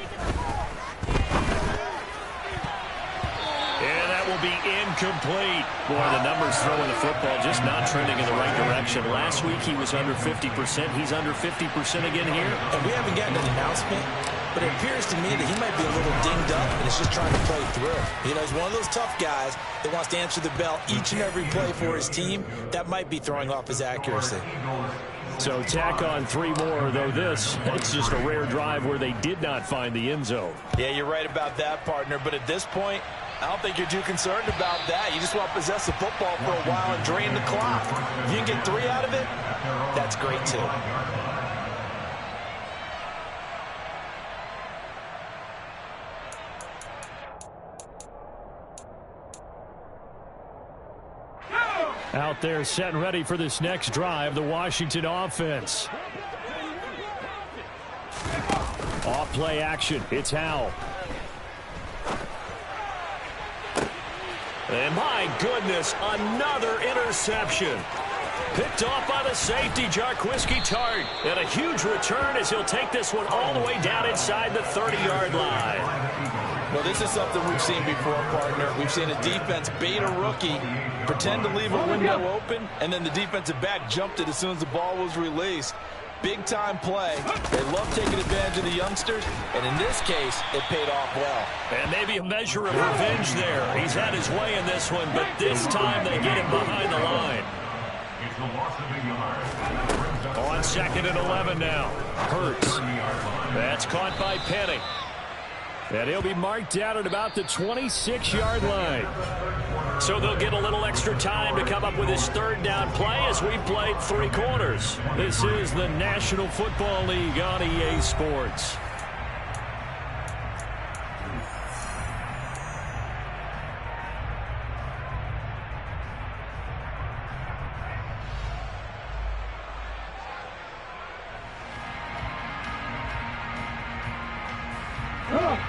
And that will be incomplete. Boy, the numbers throwing the football just not trending in the right direction. Last week he was under 50%. He's under 50% again here. And we haven't gotten an announcement, but it appears to me that he might be a little dinged up and is just trying to play through. You know, he's one of those tough guys that wants to answer the bell each and every play for his team. That might be throwing off his accuracy. So tack on 3 more, though it's just a rare drive where they did not find the end zone. Yeah, you're right about that, partner. But at this point, I don't think you're too concerned about that. You just want to possess the football for a while and drain the clock. If you can get 3 out of it, that's great too. Out there set and ready for this next drive, the Washington offense. Off play action, it's Howell. And my goodness, another interception. Picked off by the safety, Jarquiski Tart. And a huge return as he'll take this one all the way down inside the 30-yard line. Well, this is something we've seen before, partner. We've seen a defense bait a rookie, pretend to leave a window open, and then the defensive back jumped it as soon as the ball was released. Big-time play. They love taking advantage of the youngsters, and in this case, it paid off well. And maybe a measure of revenge there. He's had his way in this one, but this time they get him behind the line. It's the loss of a yard. On 2nd and 11 now. Hurts. That's caught by Penny. And he'll be marked down at about the 26-yard line. So they'll get a little extra time to come up with his 3rd down play as we played 3 quarters. This is the National Football League on EA Sports.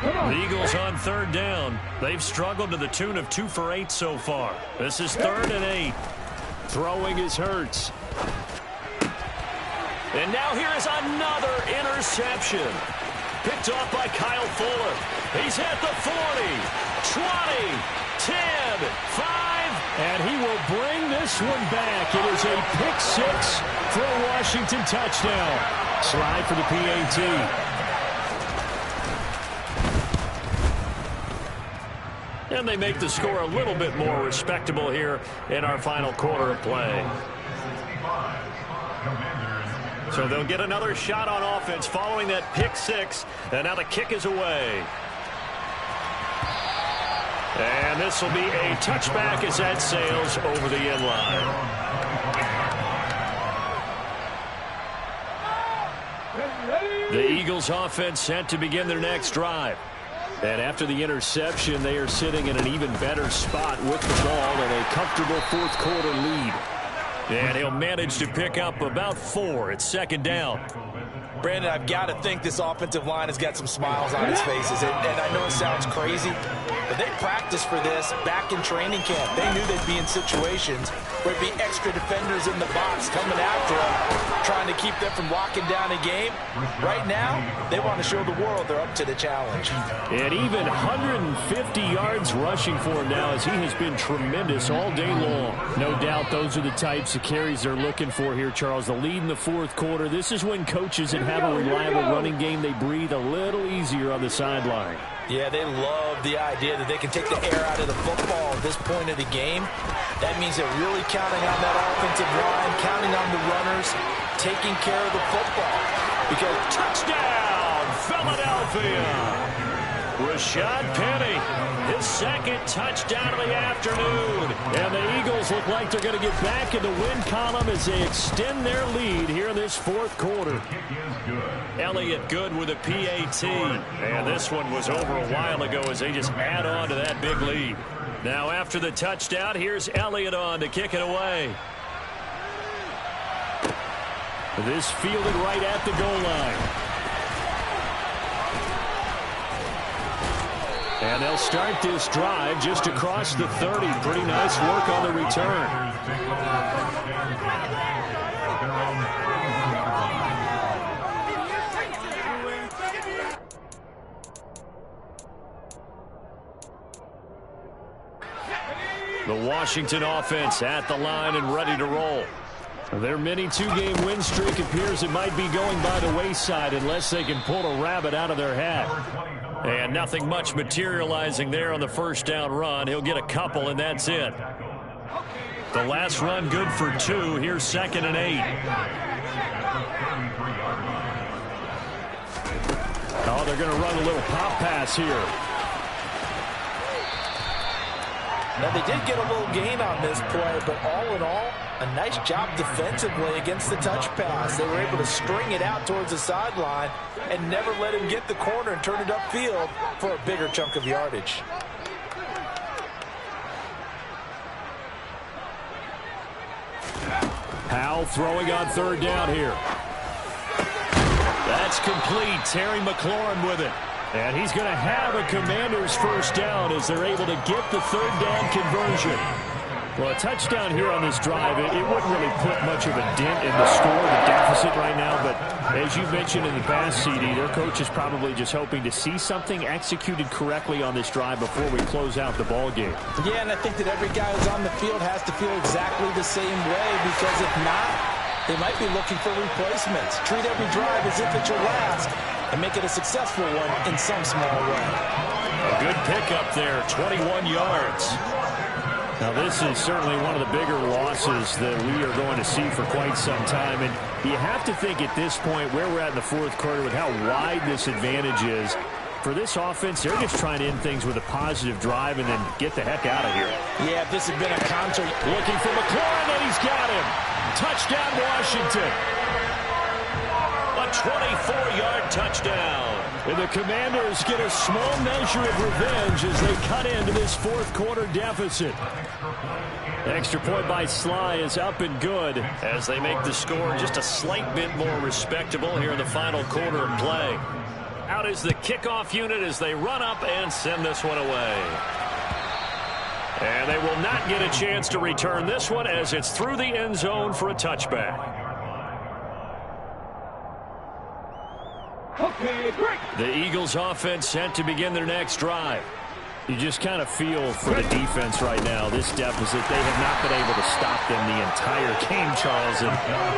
The Eagles on 3rd down. They've struggled to the tune of 2 for 8 so far. This is 3rd and 8. Throwing is Hurts. And now here is another interception. Picked off by Kyle Fuller. He's at the 40, 20, 10, 5. And he will bring this one back. It is a pick 6 for a Washington touchdown. Slide for the PAT. And they make the score a little bit more respectable here in our final quarter of play. So they'll get another shot on offense following that pick 6. And now the kick is away. And this will be a touchback as that sails over the end line. The Eagles offense set to begin their next drive. And after the interception, they are sitting in an even better spot with the ball and a comfortable 4th quarter lead. And he'll manage to pick up about 4 at 2nd down. Brandon, I've got to think this offensive line has got some smiles on its faces. And I know it sounds crazy, but they practiced for this back in training camp. They knew they'd be in situations where there'd be extra defenders in the box coming after them, trying to keep them from locking down a game. Right now, they want to show the world they're up to the challenge. And even 150 yards rushing for him now, as he has been tremendous all day long. No doubt those are the types of carries they're looking for here, Charles. The lead in the fourth quarter. This is when coaches that have a reliable running game, they breathe a little easier on the sideline. Yeah, they love the idea that they can take the air out of the football at this point of the game. That means they're really counting on that offensive line, counting on the runners, taking care of the football. Because touchdown, Philadelphia! Rashad Penny, his second touchdown of the afternoon. And the Eagles look like they're going to get back in the win column as they extend their lead here in this fourth quarter. Elliott good with a PAT. And this one was over a while ago as they just add on to that big lead. Now after the touchdown, here's Elliott on to kick it away. This fielded right at the goal line. And they'll start this drive just across the 30. Pretty nice work on the return. The Washington offense at the line and ready to roll. Their mini two-game win streak appears it might be going by the wayside unless they can pull a rabbit out of their hat. And nothing much materializing there on the first down run. He'll get a couple, and that's it. The last run good for 2. Here's 2nd and 8. Oh, they're going to run a little pop pass here. Now, they did get a little gain on this play, but all in all, a nice job defensively against the touch pass. They were able to string it out towards the sideline and never let him get the corner and turn it upfield for a bigger chunk of yardage. Powell throwing on 3rd down here. That's complete. Terry McLaurin with it. And he's going to have a Commanders first down as they're able to get the 3rd down conversion. Well, a touchdown here on this drive, it wouldn't really put much of a dent in the score, the deficit right now. But as you mentioned in the past, CD, their coach is probably just hoping to see something executed correctly on this drive before we close out the ball game. Yeah, and I think that every guy who's on the field has to feel exactly the same way, because if not, they might be looking for replacements. Treat every drive as if it's your last and make it a successful one in some small way. A good pickup there, 21 yards. Now, this is certainly one of the bigger losses that we are going to see for quite some time. And you have to think at this point where we're at in the fourth quarter with how wide this advantage is. For this offense, they're just trying to end things with a positive drive and then get the heck out of here. Yeah, if this had been a concert. Looking for McLaurin, and he's got him. Touchdown, Washington. A 24-yard touchdown. And the Commanders get a small measure of revenge as they cut into this fourth quarter deficit. The extra point by Sly is up and good as they make the score just a slight bit more respectable here in the final quarter of play. Out is the kickoff unit as they run up and send this one away. And they will not get a chance to return this one as it's through the end zone for a touchback. The Eagles offense set to begin their next drive. You just kind of feel for the defense right now, this deficit. They have not been able to stop them the entire game, Charles. And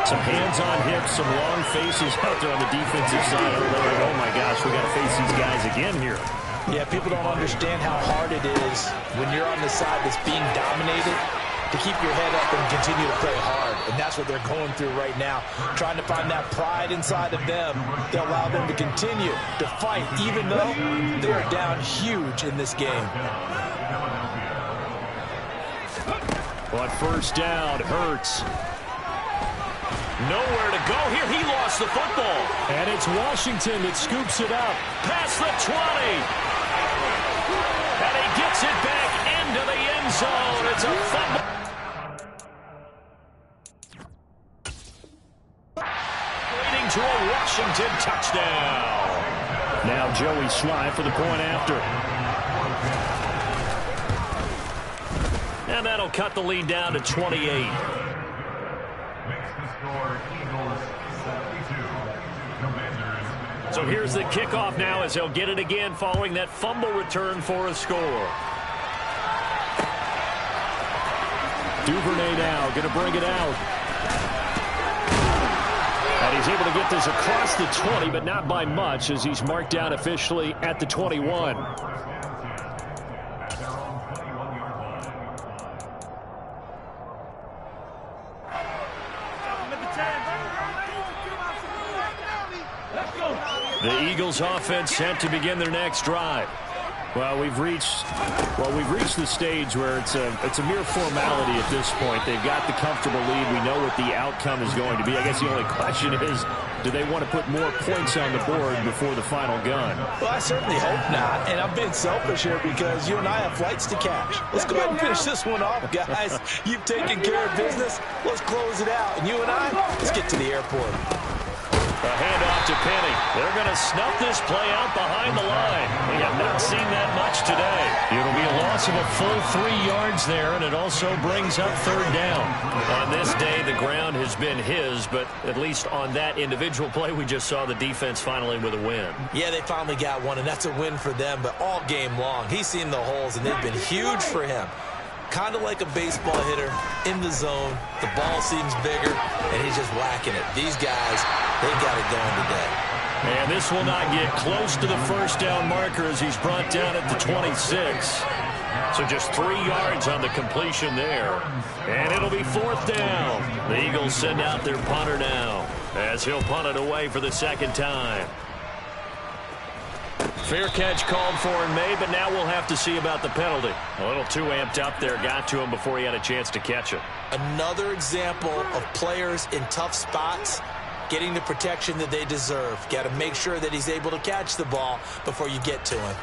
some hands on hips, some long faces out there on the defensive side. They're like, oh my gosh, we got to face these guys again here. Yeah, people don't understand how hard it is when you're on the side that's being dominated to keep your head up and continue to play hard. And that's what they're going through right now, trying to find that pride inside of them to allow them to continue to fight, even though they're down huge in this game. On first down, Hurts. Nowhere to go here. He lost the football. And it's Washington that scoops it up. Past the 20. And he gets it back into the end zone. It's a fumble. To a Washington first down. Now Joey Sly for the point after. And that'll cut the lead down to 28. Makes the score Eagles 72. Commanders. So here's the kickoff now as they'll get it again following that fumble return for a score. Duvernay now going to bring it out. And he's able to get this across the 20, but not by much as he's marked down officially at the 21. The Eagles offense set to begin their next drive. Well, we've reached the stage where it's a mere formality at this point. They've got the comfortable lead. We know what the outcome is going to be. I guess the only question is, do they want to put more points on the board before the final gun? Well, I certainly hope not. And I'm being selfish here because you and I have flights to catch. Let's go ahead and finish this one off, guys. You've taken care of business. Let's close it out. And you and I, let's get to the airport. A handoff to Penny. They're going to snuff this play out behind the line. We have not seen that much today. It'll be a loss of a full 3 yards there, and it also brings up third down. On this day, the ground has been his, but at least on that individual play, we just saw the defense finally with a win. Yeah, they finally got one, and that's a win for them, but all game long, he's seen the holes, and they've been huge for him. Kind of like a baseball hitter in the zone. The ball seems bigger, and he's just whacking it. These guys, they got it going today. And this will not get close to the first down marker as he's brought down at the 26. So just 3 yards on the completion there. And it'll be fourth down. The Eagles send out their punter now as he'll punt it away for the second time. Fair catch called for and made, but now we'll have to see about the penalty. A little too amped up there, got to him before he had a chance to catch it. Another example of players in tough spots getting the protection that they deserve. Got to make sure that he's able to catch the ball before you get to him.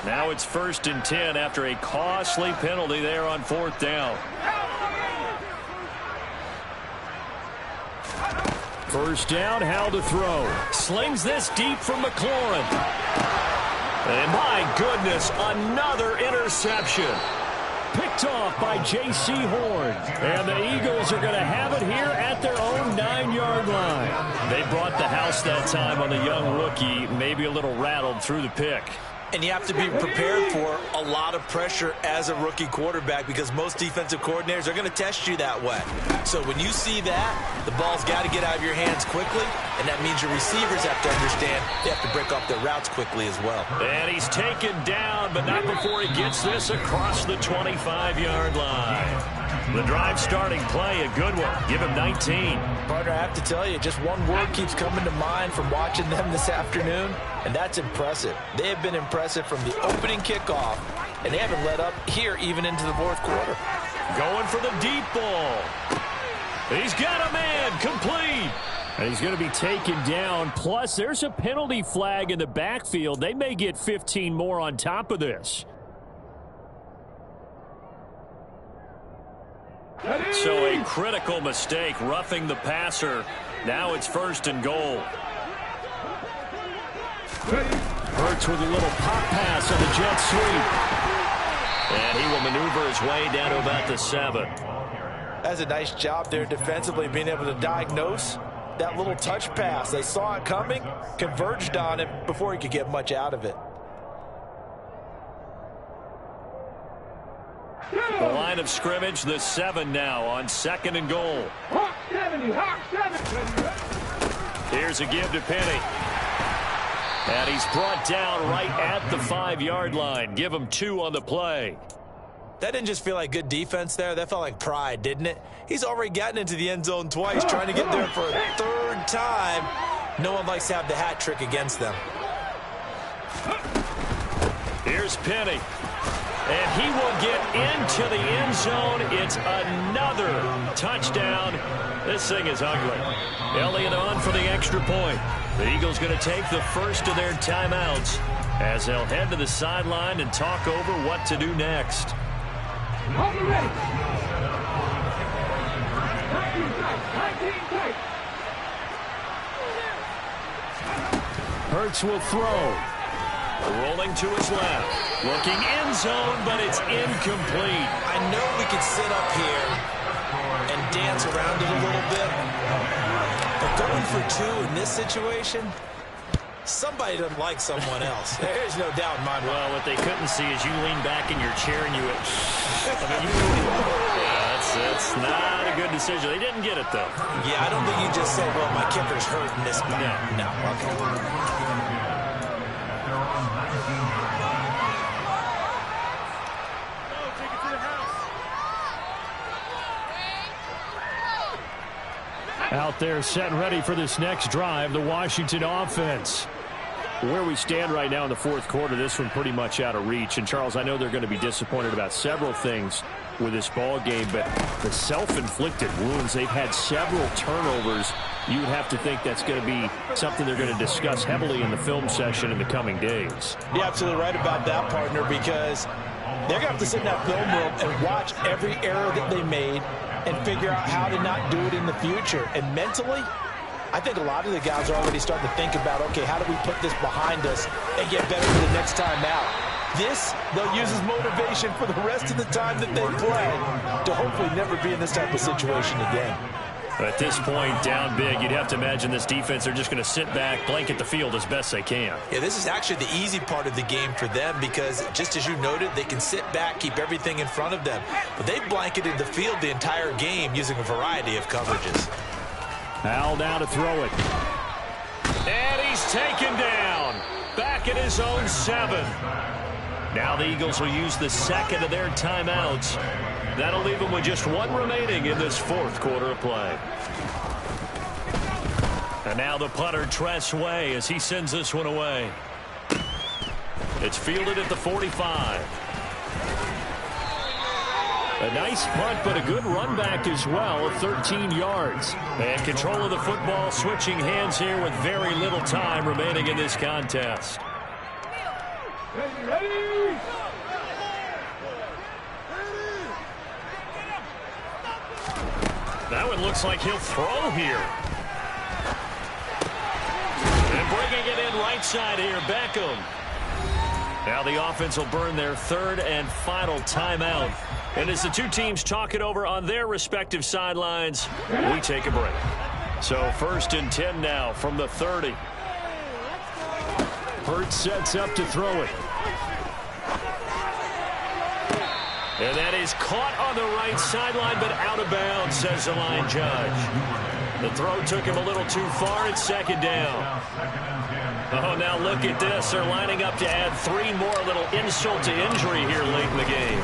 Now it's 1st and 10 after a costly penalty there on fourth down. First down, Howell to throw. Slings this deep from McLaurin. And my goodness, another interception. Picked off by J.C. Horn. And the Eagles are going to have it here at their own 9-yard line. They brought the house that time on the young rookie, maybe a little rattled through the pick. And you have to be prepared for a lot of pressure as a rookie quarterback because most defensive coordinators are going to test you that way. So when you see that, the ball's got to get out of your hands quickly, and that means your receivers have to understand they have to break off their routes quickly as well. And he's taken down, but not before he gets this across the 25-yard line. The drive starting play, a good one. Give him 19. Partner, I have to tell you, just one word keeps coming to mind from watching them this afternoon, and that's impressive. They have been impressive from the opening kickoff, and they haven't let up here even into the fourth quarter. Going for the deep ball. He's got a man, complete. And he's going to be taken down. Plus, there's a penalty flag in the backfield. They may get 15 more on top of this. So a critical mistake, roughing the passer. Now it's 1st and goal. Hurts with a little pop pass on the jet sweep. And he will maneuver his way down to about the 7. That's a nice job there defensively, being able to diagnose that little touch pass. They saw it coming, converged on it before he could get much out of it. The line of scrimmage, the 7 now on 2nd and goal. Here's a give to Penny. And he's brought down right at the 5-yard line. Give him 2 on the play. That didn't just feel like good defense there. That felt like pride, didn't it? He's already gotten into the end zone twice, trying to get there for a 3rd time. No one likes to have the hat trick against them. Here's Penny. And he will get into the end zone. It's another touchdown. This thing is ugly. Elliott on for the extra point. The Eagles going to take the first of their timeouts as they'll head to the sideline and talk over what to do next. Hurts will throw. Rolling to his left. Looking end zone, but it's incomplete. I know we could sit up here and dance around it a little bit, but going for two in this situation, somebody doesn't like someone else. There's no doubt in my mind. Well, what they couldn't see is you lean back in your chair and you went, that's not a good decision. They didn't get it, though. Yeah, I don't think you just say, well, my kicker's hurt in this spot. No. Okay. Out there set and ready for this next drive, the Washington offense. Where we stand right now in the fourth quarter, this one pretty much out of reach. And, Charles, I know they're going to be disappointed about several things with this ball game, but the self-inflicted wounds, they've had several turnovers. You would have to think that's going to be something they're going to discuss heavily in the film session in the coming days. You're absolutely right about that, partner, because they're going to have to sit in that film room and watch every error that they made and figure out how to not do it in the future. And mentally, I think a lot of the guys are already starting to think about, okay, how do we put this behind us and get better for the next time out? This, they'll use as motivation for the rest of the time that they play to hopefully never be in this type of situation again. At this point, down big, you'd have to imagine this defense, they're just going to sit back, blanket the field as best they can. Yeah, this is actually the easy part of the game for them because, just as you noted, they can sit back, keep everything in front of them. But they've blanketed the field the entire game using a variety of coverages. Al now to throw it. And he's taken down. Back at his own 7. Now the Eagles will use the second of their timeouts. That'll leave them with just one remaining in this fourth quarter of play. And now the punter, Tress Way, as he sends this one away. It's fielded at the 45. A nice punt, but a good run back as well, 13 yards. And control of the football, switching hands here with very little time remaining in this contest. That one looks like he'll throw here. And bringing it in right side here, Beckham. Now the offense will burn their third and final timeout. And as the two teams talk it over on their respective sidelines, we take a break. So 1st and 10 now from the 30. Hurts sets up to throw it. And that is caught on the right sideline, but out of bounds, says the line judge. The throw took him a little too far. It's 2nd down. Oh, now look at this. They're lining up to add 3 more, a little insult to injury here late in the game.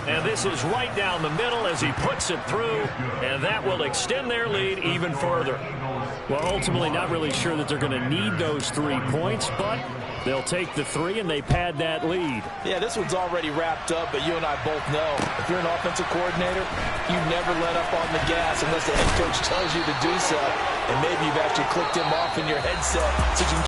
And this is right down the middle as he puts it through, and that will extend their lead even further. Well, ultimately not really sure that they're going to need those 3 points, but they'll take the 3 and they pad that lead. Yeah, this one's already wrapped up, but you and I both know if you're an offensive coordinator, you never let up on the gas unless the head coach tells you to do so. And maybe you've actually clicked him off in your headset so you can